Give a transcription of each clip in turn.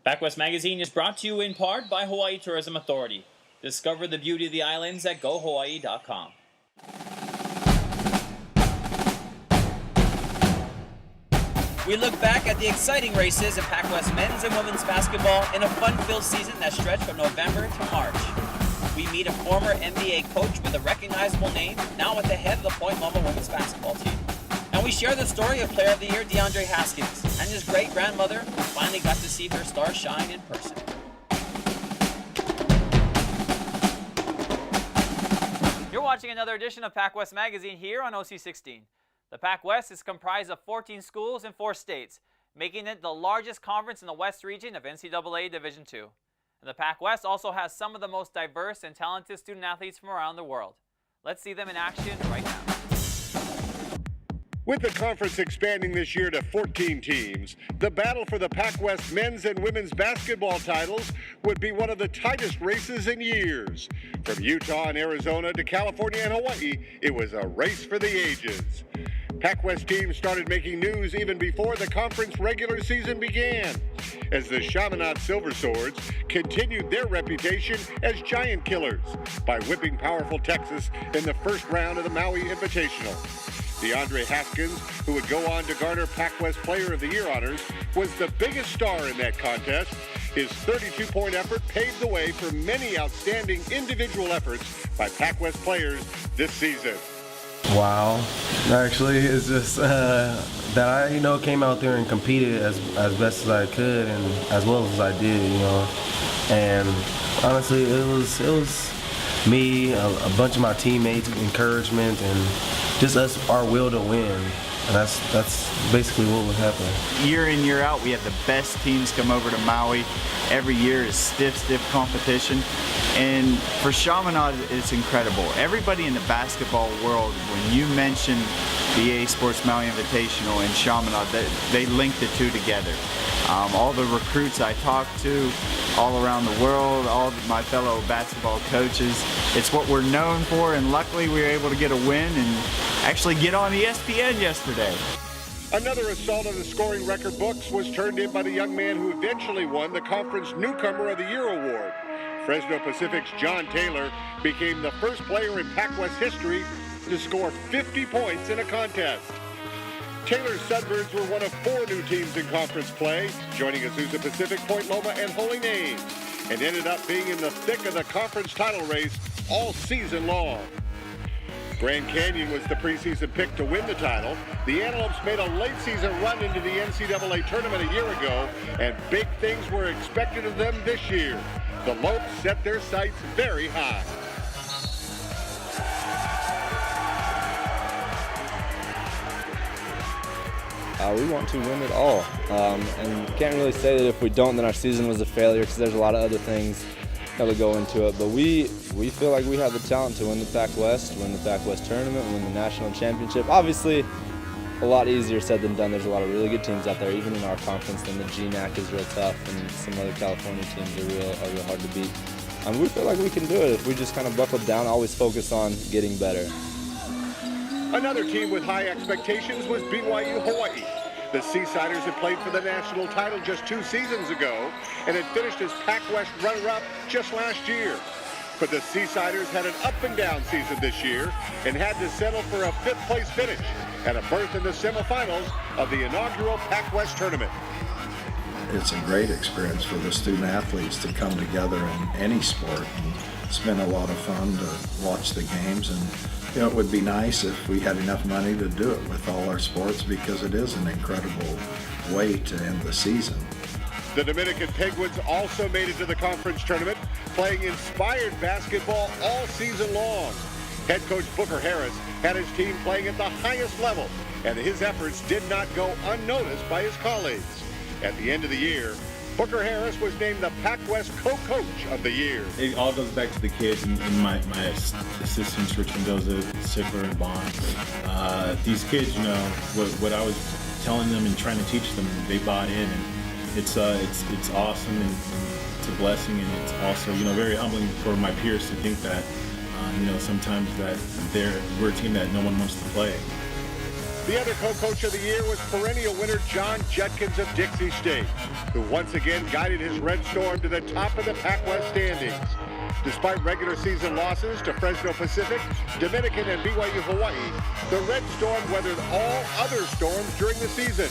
PacWest Magazine is brought to you in part by Hawaii Tourism Authority. Discover the beauty of the islands at GoHawaii.com. We look back at the exciting races in PacWest men's and women's basketball in a fun-filled season that stretched from November to March. We meet a former NBA coach with a recognizable name, now at the head of the Point Loma women's basketball team. And we share the story of Player of the Year DeAndre Haskin and his great-grandmother who finally got to see her star shine in person. You're watching another edition of PacWest Magazine here on OC16. The PacWest is comprised of 14 schools in 4 states, making it the largest conference in the West region of NCAA Division II. And the PacWest also has some of the most diverse and talented student athletes from around the world. Let's see them in action right now. With the conference expanding this year to 14 teams, the battle for the PacWest men's and women's basketball titles would be one of the tightest races in years. From Utah and Arizona to California and Hawaii, it was a race for the ages. PacWest teams started making news even before the conference regular season began, as the Chaminade Silver Swords continued their reputation as giant killers by whipping powerful Texas in the first round of the Maui Invitational. DeAndre Haskin, who would go on to garner PacWest Player of the Year honors, was the biggest star in that contest. His 32-point effort paved the way for many outstanding individual efforts by PacWest players this season. Wow, actually, it's just that I, came out there and competed as best as I could and as well as I did, And honestly, it was me, a bunch of my teammates' encouragement, and just our will to win. And that's basically what was happening. Year in, year out, we have the best teams come over to Maui. Every year is stiff competition. And for Chaminade, it's incredible. Everybody in the basketball world, when you mention the A Sports Maui Invitational and Chaminade, they link the two together. All the recruits I talk to all around the world, all of my fellow basketball coaches, it's what we're known for, and luckily we were able to get a win and actually get on ESPN yesterday. Another assault on the scoring record books was turned in by the young man who eventually won the Conference Newcomer of the Year award. Fresno Pacific's John Taylor became the first player in PacWest history to score 50 points in a contest. Taylor's Sunbirds were one of 4 new teams in conference play, joining Azusa Pacific, Point Loma, and Holy Names, and ended up being in the thick of the conference title race all season long. Grand Canyon was the preseason pick to win the title. The Antelopes made a late season run into the NCAA Tournament a year ago, and big things were expected of them this year. The Lopes set their sights very high. We want to win it all, and can't really say that if we don't, then our season was a failure, because there's a lot of other things that would go into it. But we feel like we have the talent to win the PacWest, win the PacWest Tournament, win the national championship. Obviously, a lot easier said than done. There's a lot of really good teams out there, even in our conference. And the GNAC is real tough, and some other California teams are real hard to beat. We feel like we can do it if we just kind of buckle down, always focus on getting better. Another team with high expectations was BYU Hawaii. The Seasiders had played for the national title just 2 seasons ago and had finished as PacWest runner-up just last year. But the Seasiders had an up-and-down season this year and had to settle for a 5th-place finish and a berth in the semifinals of the inaugural PacWest Tournament. It's a great experience for the student athletes to come together in any sport, and it's been a lot of fun to watch the games. And it would be nice if we had enough money to do it with all our sports, because it is an incredible way to end the season. The Dominican Penguins also made it to the conference tournament, playing inspired basketball all season long. Head coach Booker Harris had his team playing at the highest level, and his efforts did not go unnoticed by his colleagues. At the end of the year, Booker Harris was named the PacWest Co-Coach of the Year. It all goes back to the kids and my assistants, Rich Mendoza, Sickler, and Bond. These kids, what I was telling them and trying to teach them, they bought in, and it's awesome, and it's a blessing, and it's also very humbling for my peers to think that sometimes that we're a team that no one wants to play. The other co-coach of the year was perennial winner John Judkins of Dixie State, who once again guided his Red Storm to the top of the PacWest standings. Despite regular season losses to Fresno Pacific, Dominican, and BYU Hawaii, the Red Storm weathered all other storms during the season.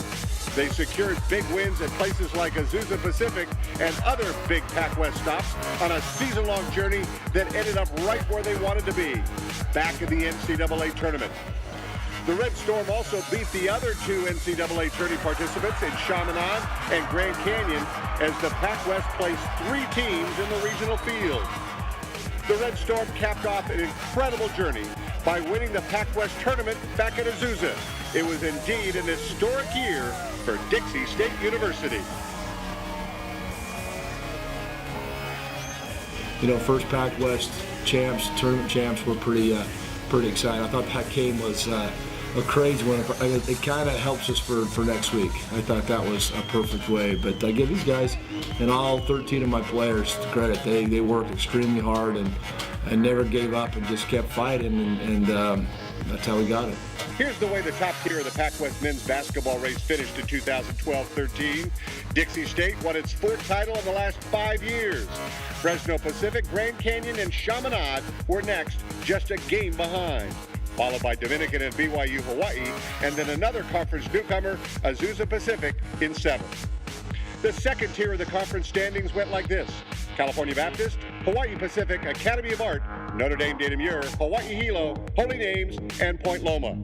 They secured big wins at places like Azusa Pacific and other big PacWest stops on a season-long journey that ended up right where they wanted to be, back in the NCAA Tournament. The Red Storm also beat the other two NCAA tourney participants in Chaminade and Grand Canyon as the PacWest placed 3 teams in the regional field. The Red Storm capped off an incredible journey by winning the PacWest Tournament back at Azusa. It was indeed an historic year for Dixie State University. You know, first PacWest champs, tournament champs were pretty excited. I thought Pac Came was a crazy one. It kind of helps us for next week. I thought that was a perfect way. But I give these guys and all 13 of my players credit. They worked extremely hard and never gave up and just kept fighting, and that's how we got it. Here's the way the top tier of the PacWest men's basketball race finished in 2012-13. Dixie State won its 4th title in the last 5 years. Fresno Pacific, Grand Canyon, and Chaminade were next, just a game behind, followed by Dominican and BYU Hawaii, and then another conference newcomer, Azusa Pacific, in 7th. The second tier of the conference standings went like this: California Baptist, Hawaii Pacific, Academy of Art, Notre Dame de Namur, Hawaii Hilo, Holy Names, and Point Loma.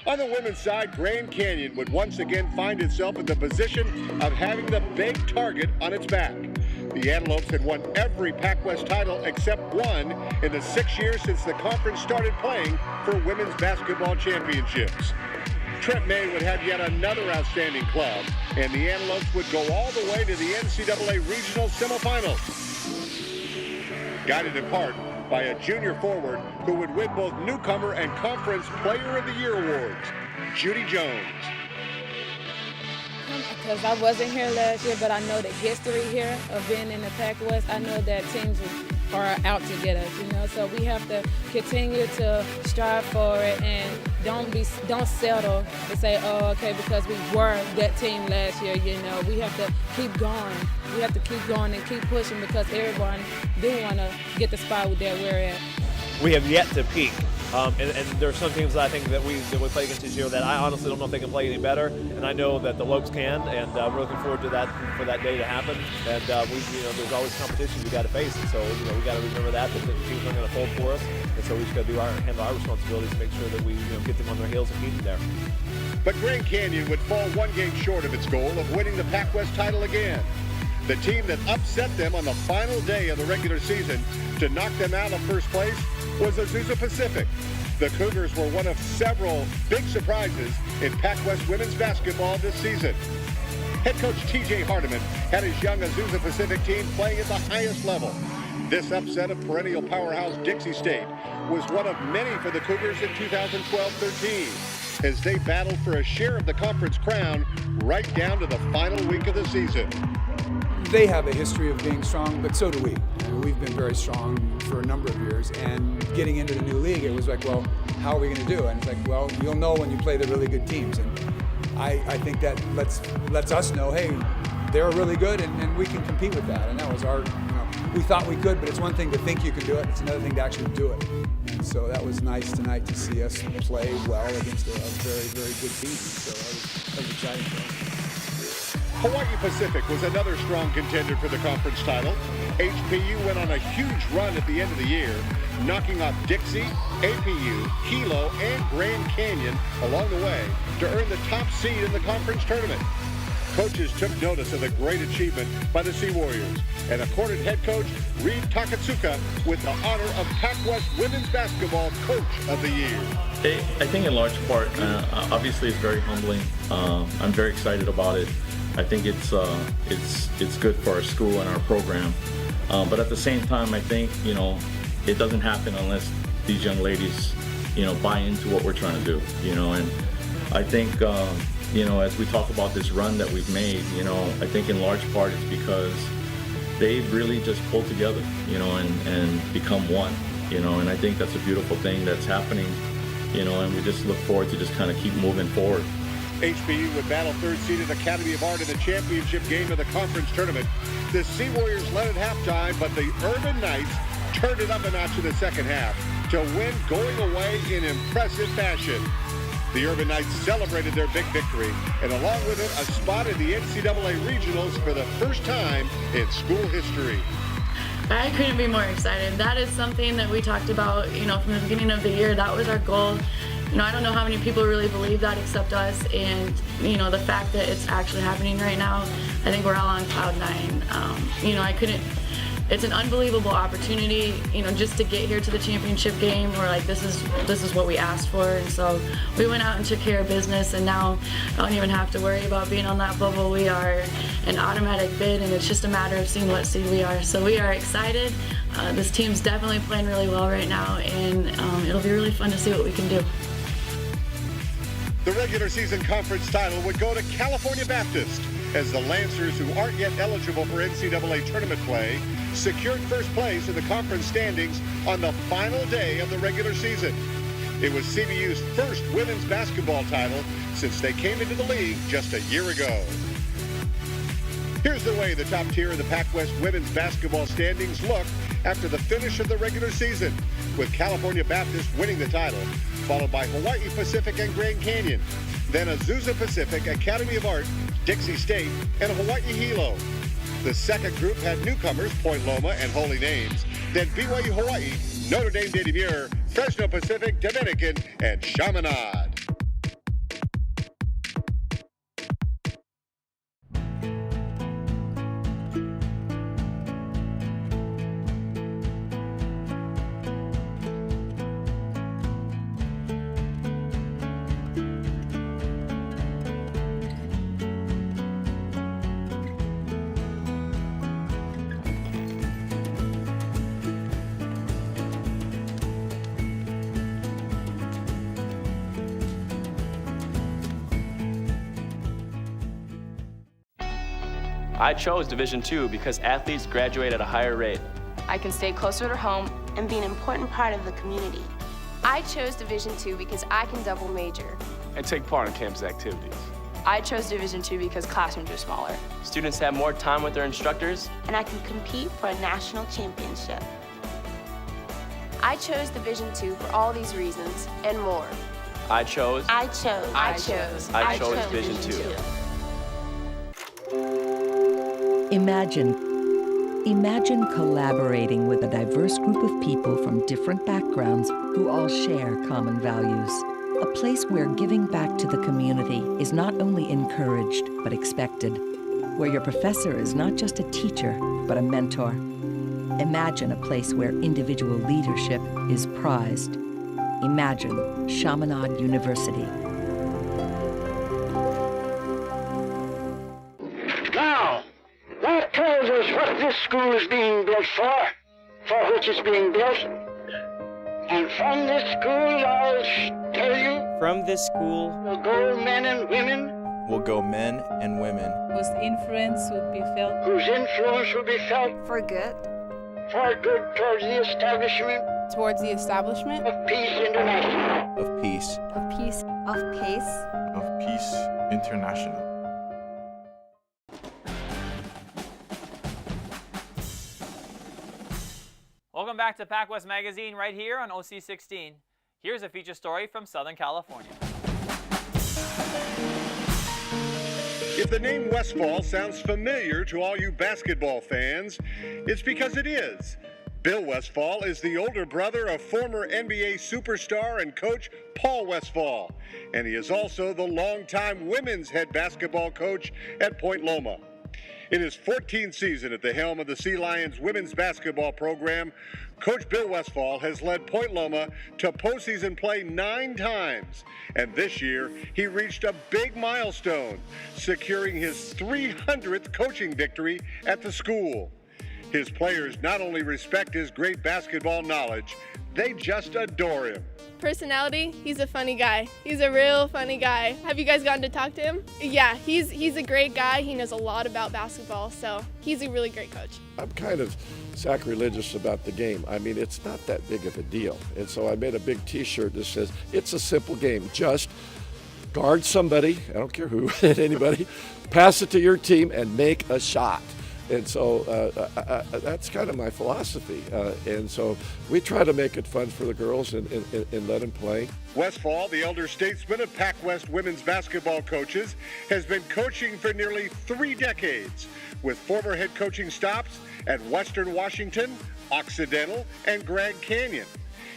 On the women's side, Grand Canyon would once again find itself in the position of having the big target on its back. The Antelopes had won every PacWest title except one in the 6 years since the conference started playing for women's basketball championships. Trent May would have yet another outstanding club, and the Antelopes would go all the way to the NCAA regional semifinals. Guided in part by a junior forward who would win both newcomer and conference player of the year awards, Judy Jones. Because I wasn't here last year, but I know the history here of being in the PacWest. I know that teams are out to get us, you know. So we have to continue to strive for it and don't settle to say, oh, okay, because we were that team last year, you know. We have to keep going. We have to keep going and keep pushing because everyone do want to get the spot that we're at. We have yet to peak. And there are some teams that I think that we play against this year that I honestly don't know if they can play any better, and I know that the Lopes can, and we're looking forward to that for that day to happen. And there's always competition we got to face, and so we got to remember that the teams aren't going to fold for us, and so we just got to handle our responsibilities to make sure that we get them on their heels and keep them there. But Grand Canyon would fall one game short of its goal of winning the PacWest title again. The team that upset them on the final day of the regular season to knock them out of first place was Azusa Pacific. The Cougars were one of several big surprises in PacWest women's basketball this season. Head coach T.J. Hardiman had his young Azusa Pacific team playing at the highest level. This upset of perennial powerhouse Dixie State was one of many for the Cougars in 2012-13 as they battled for a share of the conference crown right down to the final week of the season. They have a history of being strong, but so do we. We've been very strong for a number of years, and getting into the new league, it was like, well, how are we going to do? And it's like, well, you'll know when you play the really good teams. And I think that lets us know, hey, they're really good, and we can compete with that. And that was our, we thought we could, but it's one thing to think you can do it. It's another thing to actually do it. And so that was nice tonight to see us play well against a very, very good team. So that was exciting for us. Hawaii Pacific was another strong contender for the conference title. HPU went on a huge run at the end of the year, knocking off Dixie, APU, Hilo, and Grand Canyon along the way to earn the top seed in the conference tournament. Coaches took notice of the great achievement by the Sea Warriors and accorded head coach Reed Takatsuka with the honor of PacWest Women's Basketball Coach of the Year. I think in large part, obviously it's very humbling. I'm very excited about it. I think it's good for our school and our program. But at the same time, I think, it doesn't happen unless these young ladies, buy into what we're trying to do, and I think, as we talk about this run that we've made, I think in large part it's because they've really just pulled together, and become one, and I think that's a beautiful thing that's happening and we just look forward to just kind of keep moving forward. HBU would battle third-seeded Academy of Art in the championship game of the conference tournament. The Sea Warriors led at halftime, but the Urban Knights turned it up a notch in the second half to win going away in impressive fashion. The Urban Knights celebrated their big victory, and along with it, a spot in the NCAA Regionals for the first time in school history. I couldn't be more excited. That is something that we talked about, from the beginning of the year. That was our goal. I don't know how many people really believe that except us, and the fact that it's actually happening right now, I think we're all on cloud nine. It's an unbelievable opportunity, just to get here to the championship game. We're like, this is what we asked for, and so we went out and took care of business, and now I don't even have to worry about being on that bubble. We are an automatic bid, and it's just a matter of seeing what seed we are. So we are excited. This team's definitely playing really well right now, and it'll be really fun to see what we can do. The regular season conference title would go to California Baptist, as the Lancers, who aren't yet eligible for NCAA tournament play, secured first place in the conference standings on the final day of the regular season. It was CBU's first women's basketball title since they came into the league just a year ago. Here's the way the top tier of the PacWest women's basketball standings look after the finish of the regular season, with California Baptist winning the title, followed by Hawaii Pacific and Grand Canyon, then Azusa Pacific, Academy of Art, Dixie State, and Hawaii Hilo. The second group had newcomers Point Loma and Holy Names, then BYU Hawaii, Notre Dame de Demure, Fresno Pacific, Dominican, and Chaminade. I chose Division II because athletes graduate at a higher rate. I can stay closer to home and be an important part of the community. I chose Division II because I can double major and take part in campus activities. I chose Division II because classrooms are smaller. Students have more time with their instructors. And I can compete for a national championship. I chose Division II for all these reasons and more. I chose Division II. Imagine collaborating with a diverse group of people from different backgrounds who all share common values. A place where giving back to the community is not only encouraged, but expected. Where your professor is not just a teacher, but a mentor. Imagine a place where individual leadership is prized. Imagine Chaminade University. Now, that tells us what this school is being built for which it's being built. And from this school, I'll tell you, from this school will go men and women. Will go men and women. Whose influence will be felt. Whose influence will be felt. For good. For good towards the establishment. Towards the establishment. Of Peace International. Of peace. Of peace. Of peace. Of Peace International. Welcome back to PacWest Magazine right here on OC16. Here's a feature story from Southern California. If the name Westphal sounds familiar to all you basketball fans, it's because it is. Bill Westphal is the older brother of former NBA superstar and coach Paul Westphal, and he is also the longtime women's head basketball coach at Point Loma. In his 14th season at the helm of the Sea Lions women's basketball program, Coach Bill Westphal has led Point Loma to postseason play 9 times. And this year, he reached a big milestone, securing his 300th coaching victory at the school. His players not only respect his great basketball knowledge, they just adore him. personality, he's a funny guy. He's a real funny guy. Have you guys gotten to talk to him? Yeah, he's a great guy. He knows a lot about basketball, so he's a really great coach. I'm kind of sacrilegious about the game. I mean, it's not that big of a deal. And so I made a big t-shirt that says, it's a simple game. Just guard somebody, I don't care who, anybody, pass it to your team and make a shot. And so that's kind of my philosophy. And so we try to make it fun for the girls and let them play. Westphal, the elder statesman of PacWest women's basketball coaches, has been coaching for nearly 3 decades, with former head coaching stops at Western Washington, Occidental, and Grand Canyon.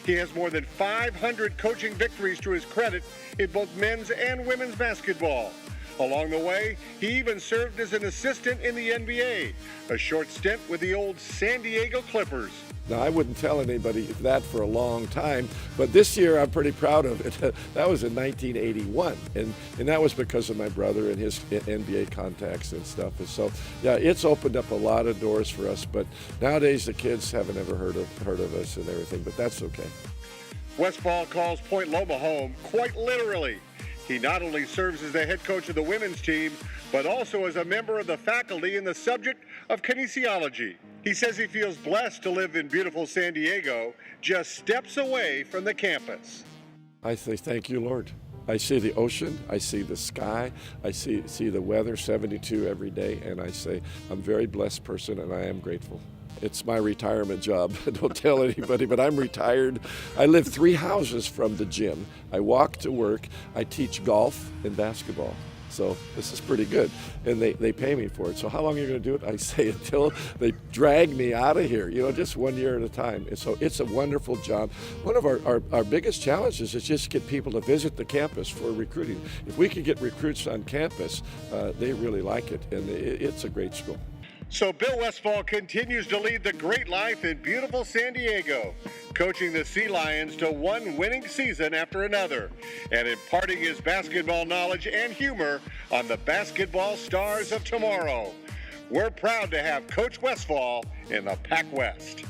He has more than 500 coaching victories to his credit in both men's and women's basketball. Along the way, he even served as an assistant in the NBA, a short stint with the old San Diego Clippers. Now, I wouldn't tell anybody that for a long time, but this year I'm pretty proud of it. That was in 1981, and that was because of my brother and his NBA contacts and stuff. And so, yeah, it's opened up a lot of doors for us, but nowadays the kids haven't ever heard of us and everything, but that's okay. Westphal calls Point Loma home quite literally. He not only serves as the head coach of the women's team, but also as a member of the faculty in the subject of kinesiology. He says he feels blessed to live in beautiful San Diego, just steps away from the campus. I say, thank you, Lord. I see the ocean, I see the sky, I see the weather, 72 every day, and I say, I'm a very blessed person and I am grateful. It's my retirement job. Don't tell anybody, but I'm retired. I live 3 houses from the gym. I walk to work. I teach golf and basketball. So this is pretty good. And they pay me for it. So how long are you going to do it? I say until they drag me out of here, just 1 year at a time. And so it's a wonderful job. One of our biggest challenges is just get people to visit the campus for recruiting. If we can get recruits on campus, they really like it. And it's a great school. So Bill Westphal continues to lead the great life in beautiful San Diego, coaching the Sea Lions to one winning season after another, and imparting his basketball knowledge and humor on the basketball stars of tomorrow. We're proud to have Coach Westphal in the PacWest.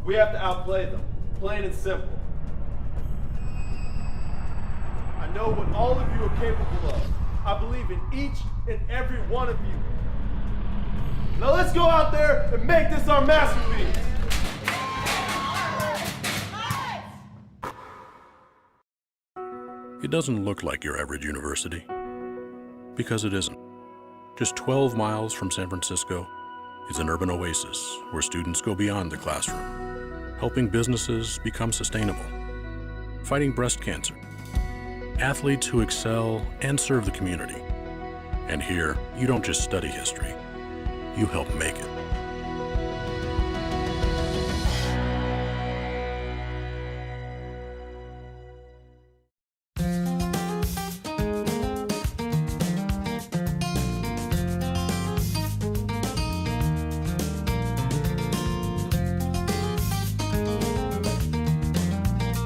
We have to outplay them, plain and simple. I know what all of you are capable of. I believe in each and every one of you. Now let's go out there and make this our masterpiece. It doesn't look like your average university, because it isn't. Just 12 miles from San Francisco is an urban oasis where students go beyond the classroom, helping businesses become sustainable, fighting breast cancer, athletes who excel and serve the community. And here, you don't just study history, you help make it.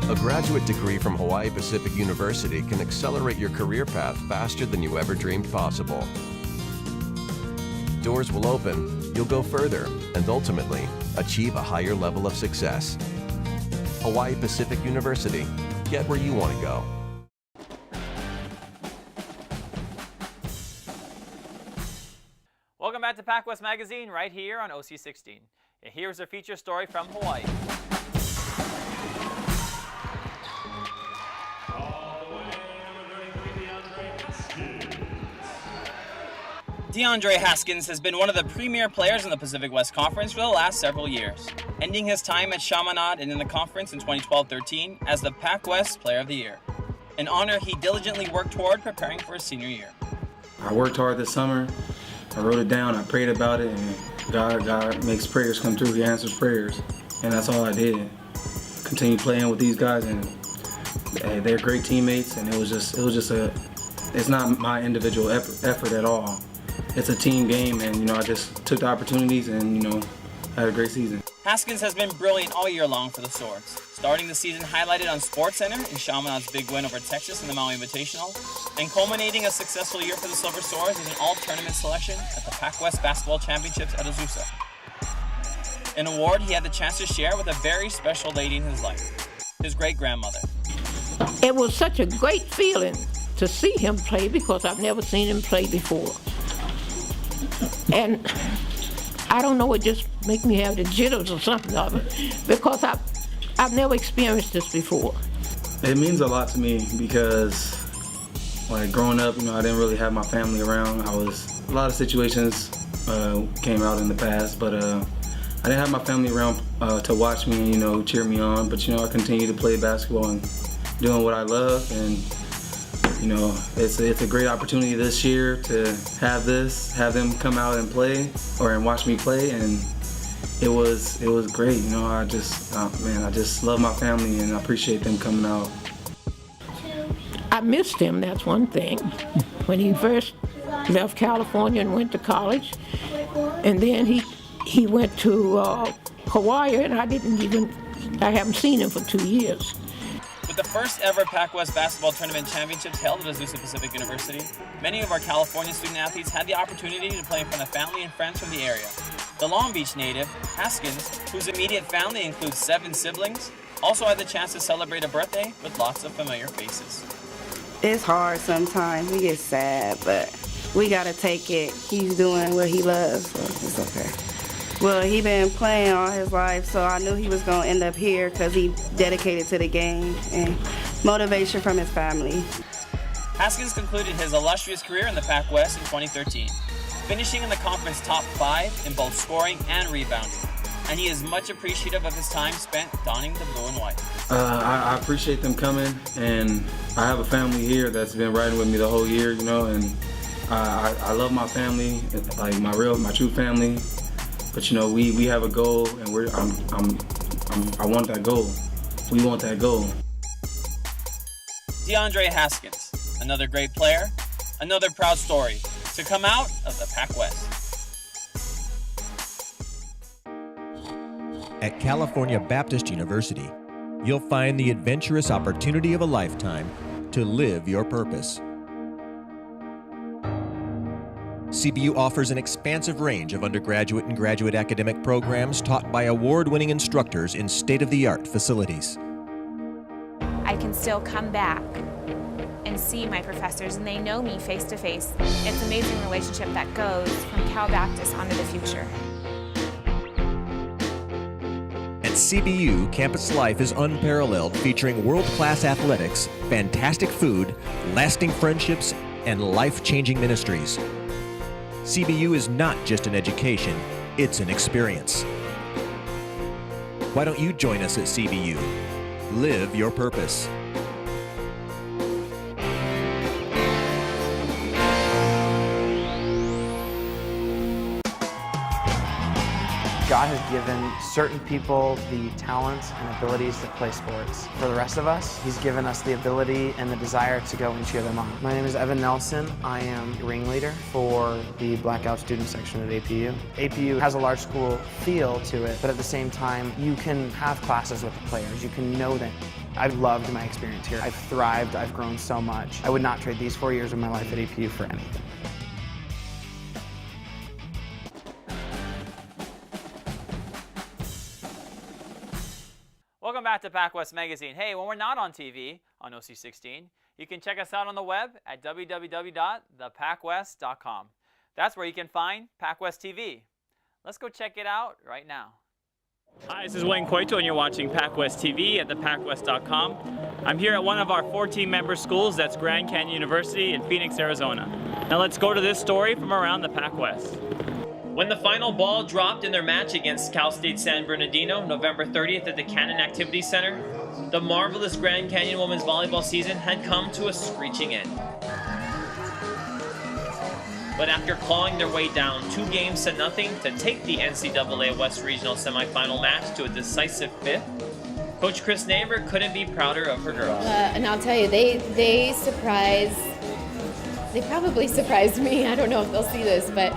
A graduate degree from Hawaii Pacific University can accelerate your career path faster than you ever dreamed possible. Doors will open, you'll go further, and ultimately, achieve a higher level of success. Hawaii Pacific University. Get where you want to go. Welcome back to PacWest Magazine right here on OC16. And here's a feature story from Hawaii. DeAndre Haskin has been one of the premier players in the Pacific West Conference for the last several years, ending his time at Chaminade and in the conference in 2012-13 as the PacWest Player of the Year, an honor he diligently worked toward preparing for his senior year. I worked hard this summer. I wrote it down, I prayed about it, and God makes prayers come true. He answers prayers, and that's all I did. Continued playing with these guys, and they're great teammates, and it was just it's not my individual effort at all. It's a team game, and I just took the opportunities and had a great season. Haskins has been brilliant all year long for the Swords, starting the season highlighted on SportsCenter in Chaminade's big win over Texas in the Maui Invitational, and culminating a successful year for the Silver Swords as an all-tournament selection at the PacWest Basketball Championships at Azusa. An award he had the chance to share with a very special lady in his life, his great-grandmother. It was such a great feeling to see him play because I've never seen him play before. And I don't know, it just makes me have the jitters or something of it because I've never experienced this before. It means a lot to me because growing up, I didn't really have my family around. A lot of situations came out in the past, but I didn't have my family around to watch me and, cheer me on. But, I continue to play basketball and doing what I love. And, it's a great opportunity this year to have them come out and play and watch me play. And it was great. I just love my family and I appreciate them coming out. I missed him, that's one thing. When he first left California and went to college, and then he went to Hawaii, and I haven't seen him for 2 years. With the first ever PacWest Basketball Tournament Championships held at Azusa Pacific University, many of our California student athletes had the opportunity to play in front of family and friends from the area. The Long Beach native, Haskins, whose immediate family includes 7 siblings, also had the chance to celebrate a birthday with lots of familiar faces. It's hard sometimes. We get sad, but we gotta take it. He's doing what he loves, so it's okay. Well, he been playing all his life, so I knew he was gonna end up here because he dedicated to the game and motivation from his family. Haskins concluded his illustrious career in the PacWest in 2013, finishing in the conference top 5 in both scoring and rebounding. And he is much appreciative of his time spent donning the blue and white. I appreciate them coming, and I have a family here that's been riding with me the whole year, and I love my family, like my true family. But we have a goal, and I want that goal. We want that goal. DeAndre Haskins, another great player, another proud story to come out of the PacWest. At California Baptist University, you'll find the adventurous opportunity of a lifetime to live your purpose. CBU offers an expansive range of undergraduate and graduate academic programs taught by award-winning instructors in state-of-the-art facilities. I can still come back and see my professors, and they know me face to face. It's an amazing relationship that goes from Cal Baptist onto the future. At CBU, campus life is unparalleled, featuring world-class athletics, fantastic food, lasting friendships, and life-changing ministries. CBU is not just an education, it's an experience. Why don't you join us at CBU? Live your purpose. God has given certain people the talents and abilities to play sports. For the rest of us, He's given us the ability and the desire to go and cheer them on. My name is Evan Nelson. I am ringleader for the Blackout student section at APU. APU has a large school feel to it, but at the same time, you can have classes with the players. You can know them. I've loved my experience here. I've thrived. I've grown so much. I would not trade these 4 years of my life at APU for anything. Welcome back to PacWest Magazine. Hey, when we're not on TV on OC16, you can check us out on the web at www.thepacwest.com. That's where you can find PacWest TV. Let's go check it out right now. Hi, this is Wayne Cueto, and you're watching PacWest TV at thepacwest.com. I'm here at one of our 14-member schools, that's Grand Canyon University in Phoenix, Arizona. Now let's go to this story from around the PacWest. When the final ball dropped in their match against Cal State San Bernardino, November 30th at the Cannon Activity Center, the marvelous Grand Canyon women's volleyball season had come to a screeching end. But after clawing their way down 2-0 to take the NCAA West Regional semifinal match to a decisive 5th, Coach Kris Naber couldn't be prouder of her girls. And I'll tell you, they probably surprised me. I don't know if they'll see this, but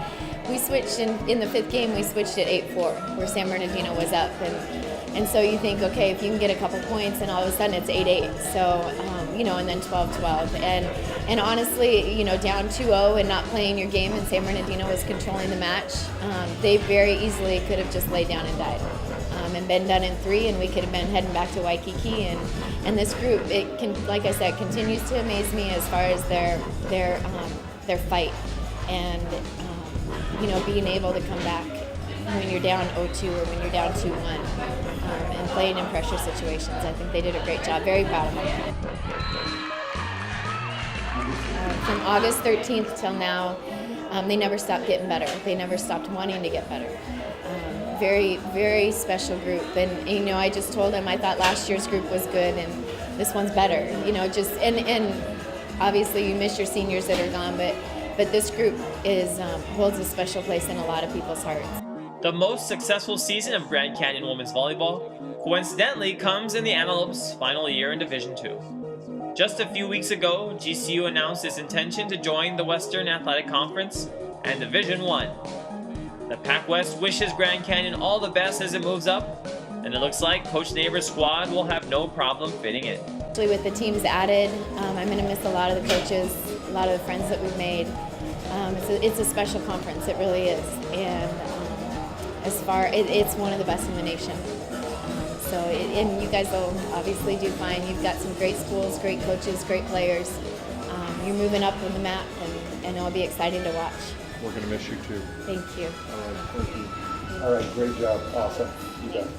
we switched in the 5th game, we switched at 8-4, where San Bernardino was up. And so you think, okay, if you can get a couple points, and all of a sudden it's 8-8. So, and then 12-12. And honestly, down 2-0 and not playing your game, and San Bernardino was controlling the match, they very easily could have just laid down and died. And been done in 3, and we could have been heading back to Waikiki. And this group, it can, like I said, continues to amaze me as far as their fight, and being able to come back when you're down 0-2 or when you're down 2-1, and playing in pressure situations. I think they did a great job. Very proud of them. From August 13th till now, they never stopped getting better. They never stopped wanting to get better. Very, very special group. And I just told them I thought last year's group was good, and this one's better. And obviously you miss your seniors that are gone, but this group holds a special place in a lot of people's hearts. The most successful season of Grand Canyon women's volleyball, coincidentally, comes in the Antelope's final year in Division II. Just a few weeks ago, GCU announced its intention to join the Western Athletic Conference and Division I. The PacWest wishes Grand Canyon all the best as it moves up, and it looks like Coach Naber's squad will have no problem fitting in. Actually, with the teams added, I'm going to miss a lot of the coaches, a lot of the friends that we've made. It's a special conference, it really is. And it's one of the best in the nation. And you guys will obviously do fine. You've got some great schools, great coaches, great players. You're moving up on the map, and it'll be exciting to watch. We're going to miss you too. Thank you. All right, thank you. All right, great job. Awesome. You got it.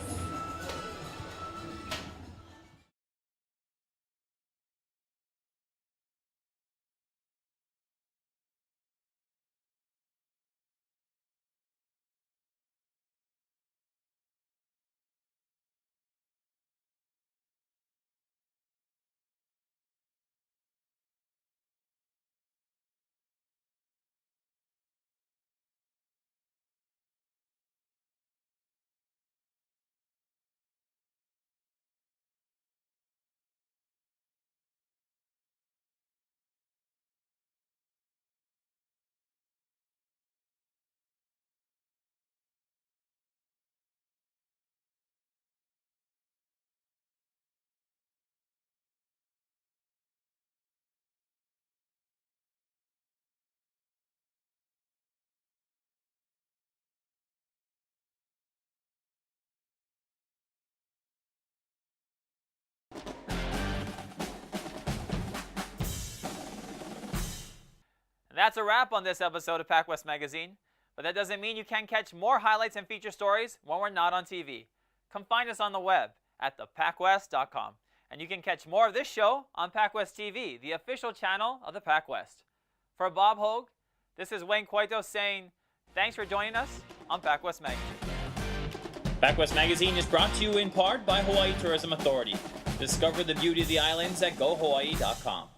And that's a wrap on this episode of PacWest Magazine. But that doesn't mean you can't catch more highlights and feature stories when we're not on TV. Come find us on the web at thepacwest.com. And you can catch more of this show on PacWest TV, the official channel of the PacWest. For Bob Hogue, this is Wayne Cueto saying thanks for joining us on PacWest Magazine. PacWest Magazine is brought to you in part by Hawaii Tourism Authority. Discover the beauty of the islands at GoHawaii.com.